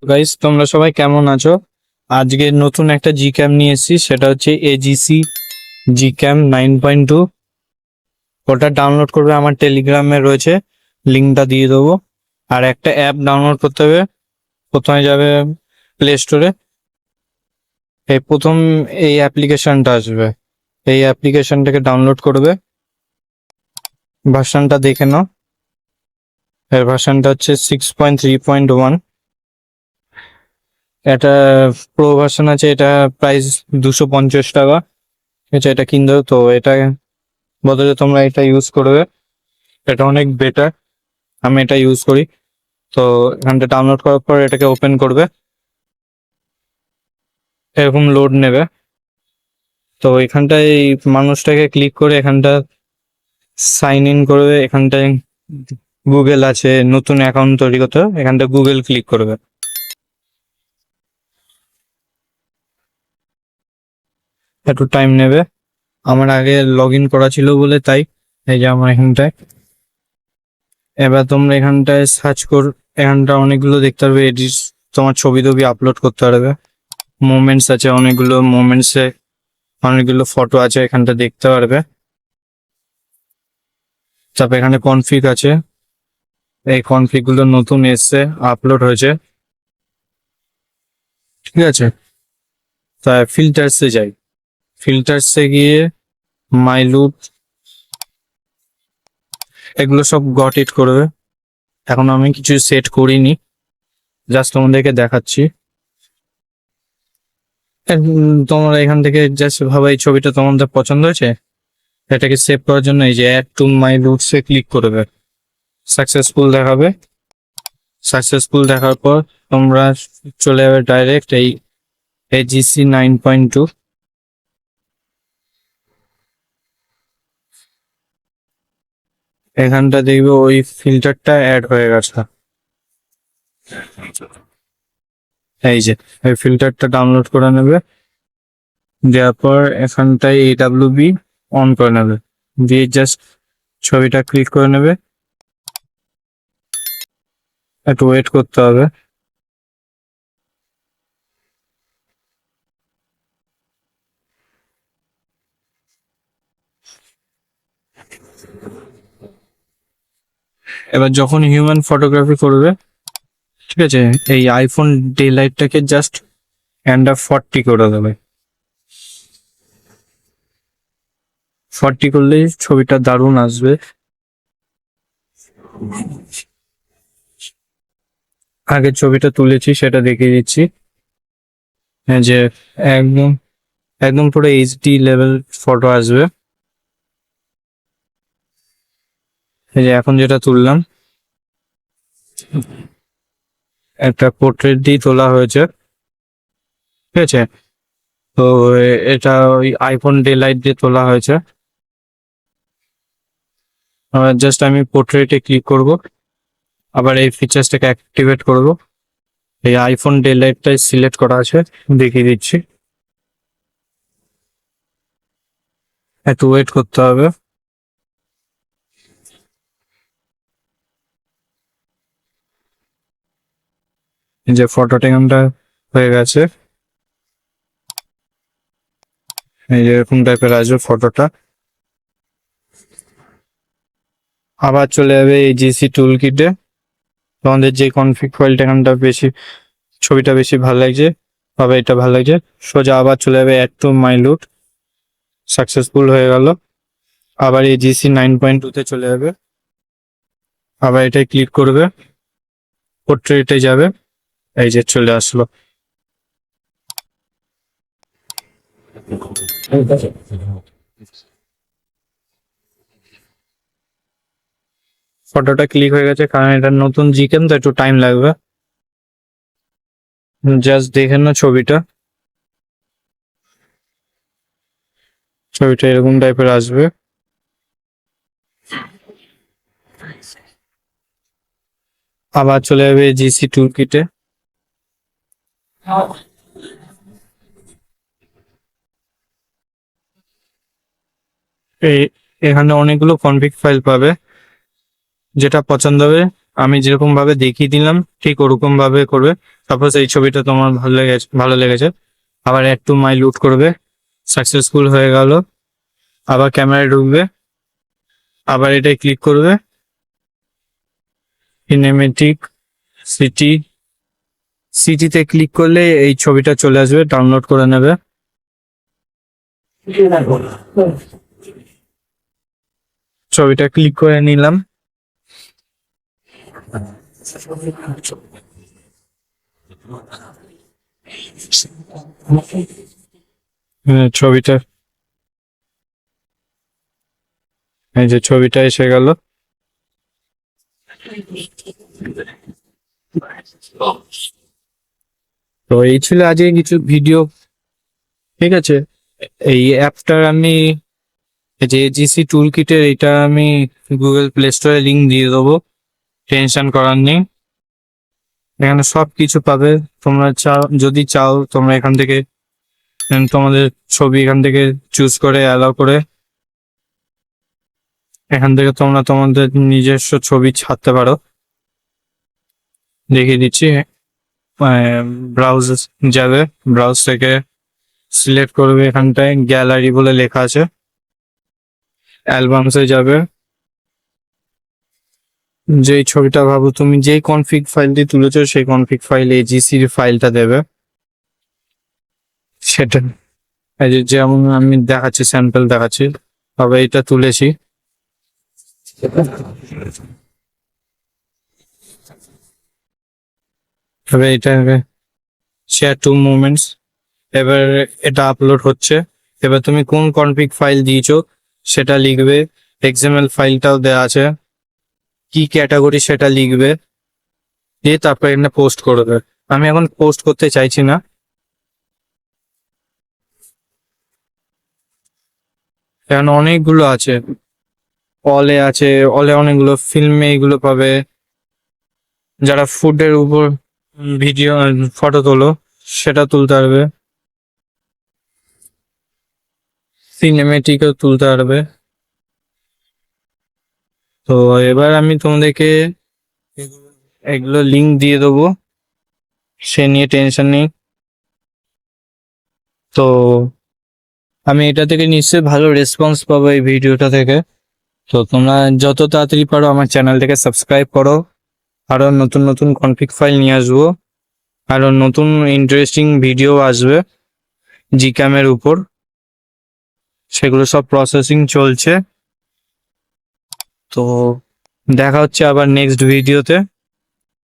Guys, তোমরা সবাই কেমন আছো? আজকে নতুন একটা জিক্যাম নিয়ে এসেছি, সেটা হচ্ছে এজিসি জিক্যাম 9.2। ওটা ডাউনলোড করবে আমার টেলিগ্রামে রয়েছে, লিঙ্কটা দিয়ে দেবো। আর একটা অ্যাপ ডাউনলোড করতে হবে। প্রথমে যাবে প্লে স্টোরে, এই প্রথম এই অ্যাপ্লিকেশনটা আসবে, এই অ্যাপ্লিকেশনটাকে ডাউনলোড করবে। ভার্সনটা দেখে নাও, এর ভার্সনটা হচ্ছে 6.3.1। এটা প্রো ভার্সন আছে, এটা প্রাইস 250 টাকা। ঠিক আছে, এটা কিনতে হবে, তো এটা বদলে তোমরা এটা ইউজ করবে, এটা অনেক বেটার। আমি এটা ইউজ করি। তো এখানটা ডাউনলোড করার পর এটাকে ওপেন করবে, এরকম লোড নেবে। তো এখানটায় এই মানুষটাকে ক্লিক করে এখানটা সাইন ইন করবে। এখানটায় গুগল আছে, নতুন অ্যাকাউন্ট তৈরি করতে হবে, এখানটা গুগল ক্লিক করবে। একটু টাইম নেবে, আমার আগে লগ ইন করা ছিল বলে তাই। এই যে আমার এখানটায়, এবার তোমরা এখানটায় সার্চ কর, এখানটা অনেকগুলো দেখতে পারবে এডিট, তোমার ছবি টবি আপলোড করতে পারবে। মোমেন্টস আছে অনেকগুলো, মোমেন্টসে অনেকগুলো ফটো আছে, এখানটা দেখতে পারবে। তারপর এখানে কনফিগ আছে, এই কনফিগ গুলো নতুন এসছে, আপলোড হয়েছে। ঠিক আছে, তাই ফিল্টার্সে যাই, ফিল্টার্সে গিয়ে মাই লুট, এগুলো সব গট ইট করবে। এখন আমি কিছু সেট করিনি, জাস্ট তোমাদেরকে দেখাচ্ছি। তোমরা এখান থেকে জাস্ট ভাবে এই ছবিটা তোমাদের পছন্দ হয়েছে, এটাকে সেভ করার জন্য এই যে অ্যাড টু মাই লুটসে ক্লিক করবে। সাকসেসফুল দেখাবে, সাকসেসফুল দেখার পর তোমরা চলে যাবে ডাইরেক্ট এই AGC 9.2। এখানটা দেখবে ওই ফিল্টারটা অ্যাড হয়ে গেছে, এই যে এই ফিল্টারটা ডাউনলোড করে নেবে। দেওয়ার পর এখানটায় AWB অন করে নেবে, দিয়ে জাস্ট ছবিটা ক্লিক করে নেবে। একটু ওয়েট করতে হবে। এবার যখন হিউম্যান ফটোগ্রাফি করবে, ঠিক আছে, এই আইফোন ডে লাইটটাকে জাস্ট আন্ডার 40 করে দেবে। 40 করলেই ছবিটা দারুণ আসবে। আগের ছবিটা তুলেছি সেটা দেখিয়ে দিচ্ছি, হ্যাঁ, যে একদম একদম পুরো এইচডি লেভেল ফটো আসবে। এই যে এখন যেটা তুললাম, একটা পোর্ট্রেট দিয়ে তোলা হয়েছে। ঠিক আছে, তো এটা ওই আইফোন ডে লাইট দিয়ে তোলা হয়েছে। জাস্ট আমি পোর্ট্রেটে ক্লিক করব, আবার এই ফিচার্সটাকে অ্যাক্টিভেট করব। এই আইফোন ডে লাইটটাই সিলেক্ট করা আছে, দেখিয়ে দিচ্ছি। একটু ওয়েট করতে হবে। যে ফটোটা এখানটা হয়ে গেছে, এই যে এরকম টাইপের আসবে ফটোটা। আবার চলে যাবে এই জিসি টুল কিটে, তোমাদের যে কনফিগ ফাইলটা এখানটা বেশি, ছবিটা বেশি ভালো লাগছে, আবার এটা ভালো লাগছে, সোজা আবার চলে যাবে অ্যাড টু মাই লুট। সাকসেসফুল হয়ে গেল। আবার এই জিসি 9.2 তে চলে যাবে, আবার এটাই ক্লিক করবে, পোর্ট্রেটে যাবে, এই যে চলে আসলো। ফটোটা ক্লিক হয়ে গেছে, কারণ এটা নতুন জিকেম তো একটু টাইম লাগবে। জাস্ট দেখে না ছবিটা, ছবিটা এরকম টাইপের আসবে। আবার চলে যাবে জিসি টুল কিটে, এই এখানে অনেকগুলো কনফিগ ফাইল পাবে, যেটা পছন্দ হবে আমি যেরকম ভাবে দেখিয়ে দিলাম ঠিক ওরকম ভাবে করবে। সাপোজ এই ছবিটা তোমার ভালো লেগেছে, আবার অ্যাড টু মাই লুট করবে, সাকসেসফুল হয়ে গেল, আবার ক্যামেরায় ঢুকবে, আবার এটাই ক্লিক করবে, সিনেমেটিক সিটিতে ক্লিক করলে এই ছবিটা চলে আসবে, ডাউনলোড করে নেবে। ছবিটা ক্লিক করে নিলাম। ছবিটা, এই যে ছবিটা এসে গেল। তো এই ছিল আজকে কিছু ভিডিও, ঠিক আছে। এই অ্যাপটার আমি, এই যে এজিসি টুল কিটের, এটা আমি গুগল প্লে স্টোরে লিঙ্ক দিয়ে দেবো, টেনশন করার নেই। এখানে সব কিছু পাবে। তোমরা যদি চাও তোমরা এখান থেকে তোমাদের ছবি এখান থেকে চুজ করে অ্যালাউ করে এখান থেকে তোমরা তোমাদের নিজস্ব ছবি ছাড়তে পারো। দেখিয়ে দিচ্ছি। ব্রাউজ যাবে, ব্রাউজ থেকে সিলেক্ট করবে, এখানটায় গ্যালারি বলে লেখা আছে, অ্যালবামসে যাবে। যেই ছবিটা ভাবো তুমি, যেই কনফিগ ফাইলটি তুলেছো সেই কনফিগ ফাইল এজিসির ফাইলটা দেবে, সেটা। এই যে যেমন আমি দেখাচ্ছি, স্যাম্পল দেখাচ্ছি, তবে এটা তুলেছি। তবে এটা শেয়ার টু মুভমেন্টস, এবার এটা আপলোড হচ্ছে। এবার তুমি কোন কনফিগ ফাইল দিয়েছো সেটা লিখবে, এক্সএমএল ফাইলটাও দেওয়া আছে, কি ক্যাটাগরি সেটা লিখবে, দিয়ে তারপর এখানে পোস্ট করবে। আমি এখন পোস্ট করতে চাইছি না, কারণ অনেকগুলো আছে, অলে আছে, অলে অনেকগুলো, ফিল্মে এগুলো পাবে। যারা ফুডের উপর ভিডিও ফটো তোলো সেটা তুলতে পারবে, সিনেমেটিকও তুলতে পারবে। তো এবার আমি তোমাদেরকে এগুলো লিঙ্ক দিয়ে দেবো, সে নিয়ে টেনশন নেই। তো আমি এটা থেকে নিশ্চয়ই ভালো রেসপন্স পাবো এই ভিডিওটা থেকে। তো তোমরা যত তাড়াতাড়ি পারো আমার চ্যানেলটাকে সাবস্ক্রাইব করো, আরো নতুন নতুন কনফিগ ফাইল নিয়ে আসবো, আরো নতুন ইন্টারেস্টিং ভিডিও আসবে জিক্যামের উপর, সেগুলো সব প্রসেসিং চলছে। তো দেখা হচ্ছে আবার নেক্সট ভিডিওতে।